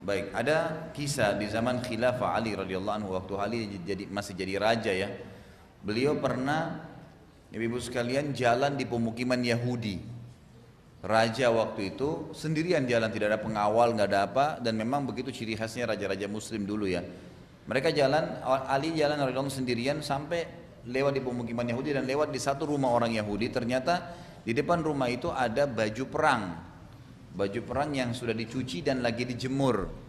Baik, ada kisah di zaman Khilafah Ali radhiyallahu anhu waktu Ali masih jadi raja ya. Beliau pernah, ibu-ibu sekalian, jalan di pemukiman Yahudi. Raja waktu itu sendirian jalan, tidak ada pengawal, nggak ada apa, dan memang begitu ciri khasnya raja-raja Muslim dulu ya. Mereka jalan, Ali jalan radhiyallahu anhu sendirian sampai lewat di pemukiman Yahudi dan lewat di satu rumah orang Yahudi. Ternyata di depan rumah itu ada baju perang yang sudah dicuci dan lagi dijemur.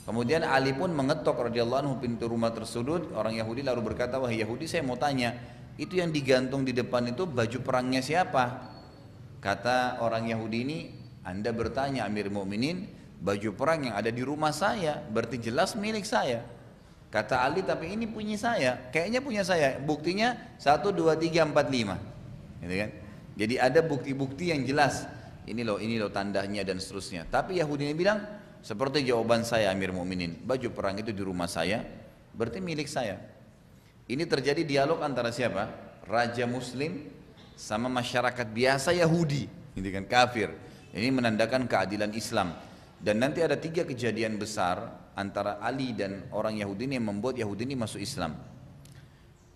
Kemudian Ali pun mengetok radhiyallahu anhu pintu rumah tersebut. Orang Yahudi lalu berkata, "Wahai Yahudi, saya mau tanya, itu yang digantung di depan itu baju perangnya siapa?" Kata orang Yahudi ini, "Anda bertanya Amir Mu'minin, baju perang yang ada di rumah saya, berarti jelas milik saya." Kata Ali, "Tapi ini punya saya, kayaknya punya saya, buktinya 1, 2, 3, 4, 5." Gitu kan? Jadi ada bukti-bukti yang jelas. Ini loh tandanya dan seterusnya. Tapi Yahudi ini bilang, seperti jawaban saya Amir Mu'minin, baju perang itu di rumah saya, berarti milik saya. Ini terjadi dialog antara siapa? Raja Muslim sama masyarakat biasa Yahudi, gitu kan, kafir. Ini menandakan keadilan Islam. Dan nanti ada 3 kejadian besar antara Ali dan orang Yahudi ini yang membuat Yahudi ini masuk Islam.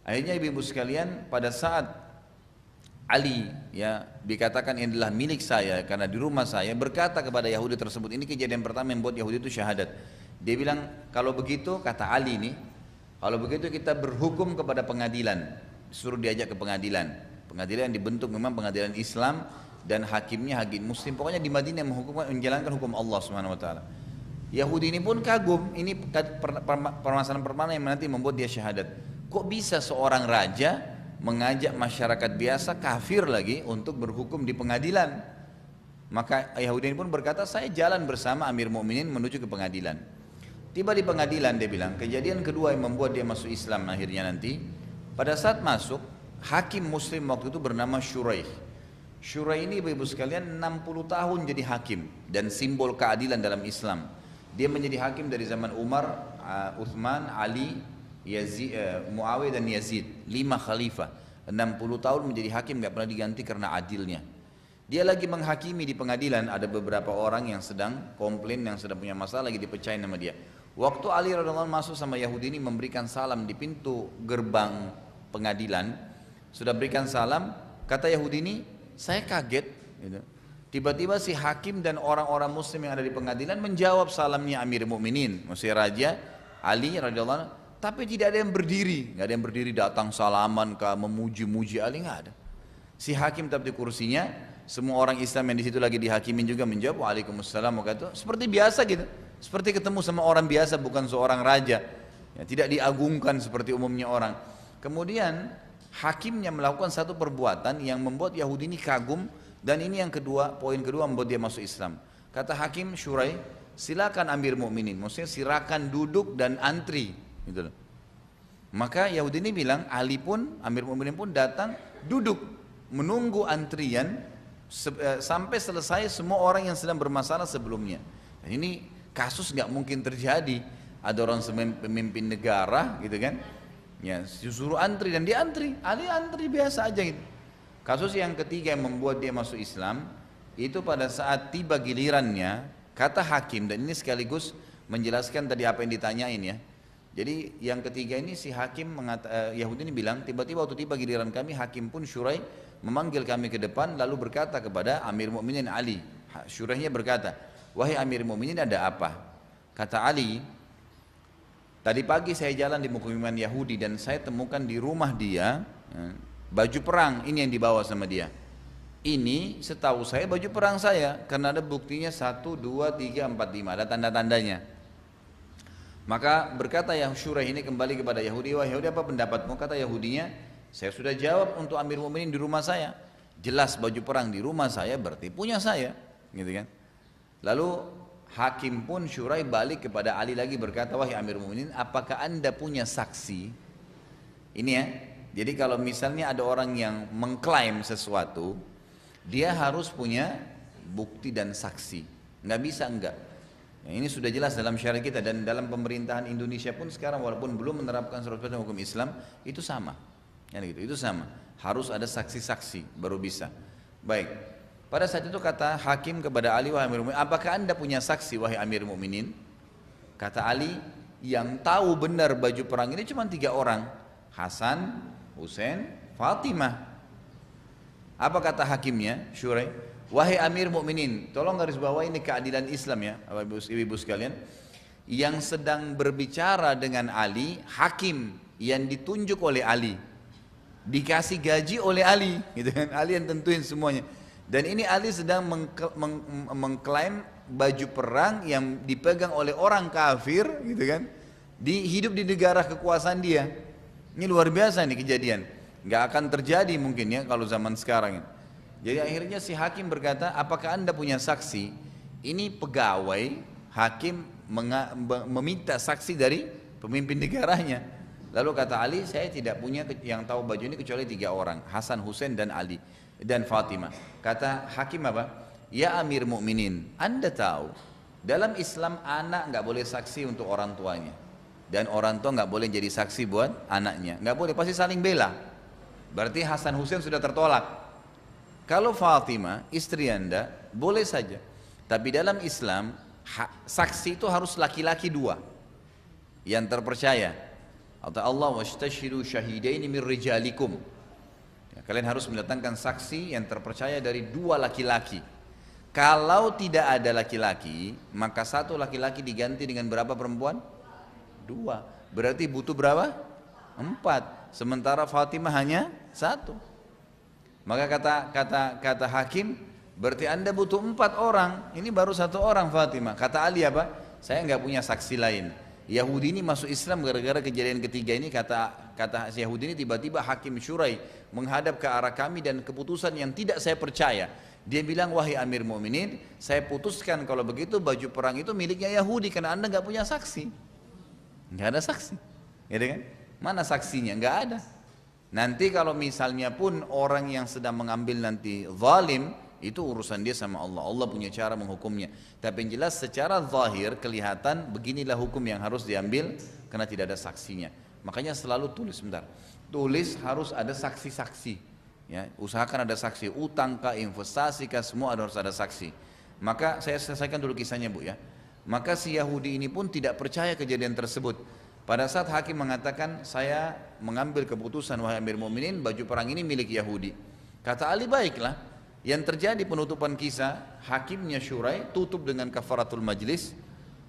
Akhirnya ibu-ibu sekalian, pada saat Ali ya dikatakan ini adalah milik saya karena di rumah saya, berkata kepada Yahudi tersebut, ini kejadian pertama yang membuat Yahudi itu syahadat. Dia bilang, kalau begitu, kata Ali ini, kalau begitu kita berhukum kepada pengadilan, disuruh diajak ke pengadilan. Pengadilan yang dibentuk memang pengadilan Islam dan hakimnya hakim Muslim. Pokoknya di Madinah menjalankan hukum Allah Subhanahu Wa Taala. Yahudi ini pun kagum, ini permasalahan pertama yang nanti membuat dia syahadat. Kok bisa seorang raja mengajak masyarakat biasa kafir lagi untuk berhukum di pengadilan? Maka Yahudi pun berkata, saya jalan bersama Amir Mu'minin menuju ke pengadilan. Tiba di pengadilan, dia bilang, kejadian kedua yang membuat dia masuk Islam akhirnya nanti, pada saat masuk, hakim Muslim waktu itu bernama Shuraih. Shuraih ini ibu-ibu sekalian 60 tahun jadi hakim dan simbol keadilan dalam Islam. Dia menjadi hakim dari zaman Umar, Uthman, Ali, Muawiyah dan Yazid, 5 khalifah, 60 tahun menjadi hakim, gak pernah diganti karena adilnya. Dia lagi menghakimi di pengadilan, ada beberapa orang yang sedang komplain, yang sedang punya masalah, lagi dipecahin sama dia. Waktu Ali radhiallahu anhu masuk sama Yahudi ini memberikan salam di pintu gerbang pengadilan, sudah berikan salam, kata Yahudi ini, saya kaget gitu. Tiba-tiba si hakim dan orang-orang Muslim yang ada di pengadilan menjawab salamnya Amir Mu'minin, maksudnya Raja Ali radhiallahu anhu. Tapi tidak ada yang berdiri, nggak ada yang berdiri datang salaman kah, memuji-muji Ali, nggak ada. Si hakim tetap di kursinya, semua orang Islam yang di situ lagi dihakimin juga menjawab Waalaikumsalam, seperti biasa gitu, seperti ketemu sama orang biasa, bukan seorang raja, ya, tidak diagungkan seperti umumnya orang. Kemudian hakimnya melakukan satu perbuatan yang membuat Yahudi ini kagum, dan ini yang kedua, poin kedua membuat dia masuk Islam. Kata hakim Shuraih, silakan Amir Mu'minin, maksudnya silakan duduk dan antri. Gitu. Maka Yahudi ini bilang, Ali pun, Amir Mu'minin pun datang, duduk, menunggu antrian sampai selesai semua orang yang sedang bermasalah sebelumnya. Dan ini kasus nggak mungkin terjadi, ada orang pemimpin negara gitu kan, ya suruh antri dan dia antri, Ali antri biasa aja gitu. Kasus yang ketiga yang membuat dia masuk Islam, itu pada saat tiba gilirannya, kata hakim, dan ini sekaligus menjelaskan tadi apa yang ditanyain ya. Jadi yang ketiga ini si hakim Yahudi ini bilang, tiba-tiba waktu tiba giliran kami, hakim pun Shuraih memanggil kami ke depan lalu berkata kepada Amir Mu'minin Ali. Shuraihnya berkata, wahai Amir Mu'minin, ada apa? Kata Ali, tadi pagi saya jalan di pemukiman Yahudi dan saya temukan di rumah dia baju perang, ini yang dibawa sama dia. Ini setahu saya baju perang saya karena ada buktinya 1, 2, 3, 4, 5, ada tanda-tandanya. Maka berkata Shuraih ini kembali kepada Yahudi, wah Yahudi, apa pendapatmu? Kata Yahudinya, saya sudah jawab untuk Amir Mu'minin di rumah saya, jelas baju perang di rumah saya berarti punya saya, gitu kan. Lalu hakim pun Shuraih balik kepada Ali lagi berkata, wahai Amir Mu'minin, apakah anda punya saksi? Ini ya, jadi kalau misalnya ada orang yang mengklaim sesuatu, dia harus punya bukti dan saksi, nggak bisa enggak. Ini sudah jelas dalam syariat kita, dan dalam pemerintahan Indonesia pun sekarang walaupun belum menerapkan 100% hukum Islam, itu sama. Ya, gitu, itu sama. Harus ada saksi-saksi baru bisa. Baik. Pada saat itu kata hakim kepada Ali, wahai Amir Mu'minin, apakah anda punya saksi wahai Amir Mu'minin? Kata Ali, yang tahu benar baju perang ini cuma 3 orang, Hasan, Husain, Fatimah. Apa kata hakimnya, Syurai? Wahai Amir Mukminin, tolong garis bawah ini keadilan Islam ya, ibu-ibu sekalian. Yang sedang berbicara dengan Ali, hakim yang ditunjuk oleh Ali, dikasih gaji oleh Ali, gitu kan? Ali yang tentuin semuanya. Dan ini Ali sedang mengklaim baju perang yang dipegang oleh orang kafir, gitu kan? Hidup di negara kekuasaan dia. Ini luar biasa nih kejadian. Nggak akan terjadi mungkin ya kalau zaman sekarang. Jadi akhirnya si hakim berkata, apakah anda punya saksi? Ini pegawai hakim meminta saksi dari pemimpin negaranya. Lalu kata Ali, saya tidak punya yang tahu baju ini kecuali 3 orang, Hasan, Husain dan Ali dan Fatimah. Kata hakim apa? Ya Amir Mukminin, anda tahu dalam Islam anak nggak boleh saksi untuk orang tuanya, dan orang tua nggak boleh jadi saksi buat anaknya, nggak boleh, pasti saling bela. Berarti Hasan Husain sudah tertolak. Kalau Fatimah istri anda boleh saja, tapi dalam Islam saksi itu harus laki-laki 2 yang terpercaya. Kata Allah, wastashhidu syahidaini min rijalikum. Ya, kalian harus mendatangkan saksi yang terpercaya dari 2 laki-laki. Kalau tidak ada laki-laki, maka 1 laki-laki diganti dengan berapa perempuan? 2. Berarti butuh berapa? 4. Sementara Fatimah hanya 1. Maka kata hakim, berarti anda butuh 4 orang. Ini baru 1 orang Fatimah. Kata Ali apa? Saya nggak punya saksi lain. Yahudi ini masuk Islam gara-gara kejadian ketiga ini. Kata si Yahudi ini, tiba-tiba hakim Syurai menghadap ke arah kami dan keputusan yang tidak saya percaya. Dia bilang, wahai Amir Mukminin, saya putuskan kalau begitu baju perang itu miliknya Yahudi karena anda nggak punya saksi. Nggak ada saksi, gitu kan? Mana saksinya? Nggak ada. Nanti kalau misalnya pun orang yang sedang mengambil nanti zalim, itu urusan dia sama Allah. Allah punya cara menghukumnya. Tapi yang jelas secara zahir kelihatan beginilah hukum yang harus diambil karena tidak ada saksinya. Makanya selalu tulis, tulis harus ada saksi-saksi. Ya, usahakan ada saksi, utang kah, investasi kah, semua harus ada saksi. Maka saya selesaikan dulu kisahnya Bu ya. Maka si Yahudi ini pun tidak percaya kejadian tersebut. Pada saat hakim mengatakan, saya mengambil keputusan wahai Amir Mukminin, baju perang ini milik Yahudi. Kata Ali, baiklah. Yang terjadi penutupan kisah, hakimnya Syurai tutup dengan kafaratul majlis,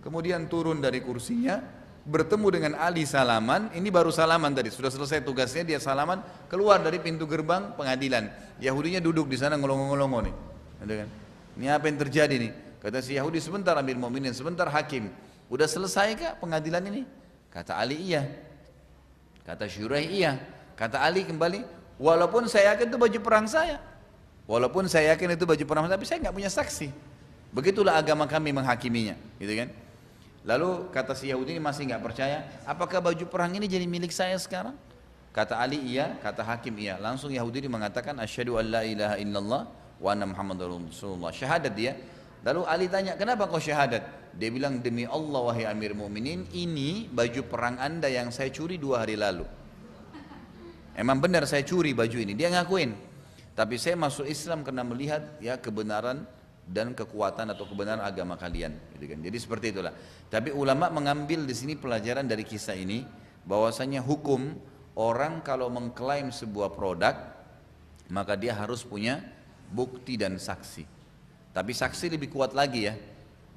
kemudian turun dari kursinya, bertemu dengan Ali salaman. Ini baru salaman tadi, sudah selesai tugasnya, dia salaman, keluar dari pintu gerbang pengadilan. Yahudinya duduk di sana ngelongo-ngelongo nih. Ini apa yang terjadi nih? Kata si Yahudi, sebentar Amir Mukminin, sebentar hakim. Udah selesai kah pengadilan ini? Kata Ali, iya. Kata Syurai, iya. Kata Ali kembali, walaupun saya yakin itu baju perang saya. Walaupun saya yakin itu baju perang, tapi saya nggak punya saksi. Begitulah agama kami menghakiminya, gitu kan? Lalu kata si Yahudi ini masih nggak percaya, apakah baju perang ini jadi milik saya sekarang? Kata Ali, iya. Kata hakim, iya. Langsung Yahudi ini mengatakan, asyhadu an la ilaha illallah wa anna muhammadar rasulullah. Syahadat dia. Lalu Ali tanya, kenapa kau syahadat? Dia bilang, demi Allah wahai Amir Mukminin, ini baju perang anda yang saya curi 2 hari lalu. Emang benar saya curi baju ini, dia ngakuin. Tapi saya masuk Islam karena melihat ya kebenaran dan kekuatan atau kebenaran agama kalian, gitu kan. Jadi seperti itulah. Tapi ulama mengambil di sini pelajaran dari kisah ini, bahwasanya hukum orang kalau mengklaim sebuah produk, maka dia harus punya bukti dan saksi. Tapi saksi lebih kuat lagi ya,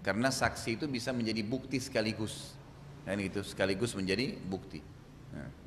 karena saksi itu bisa menjadi bukti sekaligus, dan itu sekaligus menjadi bukti. Nah.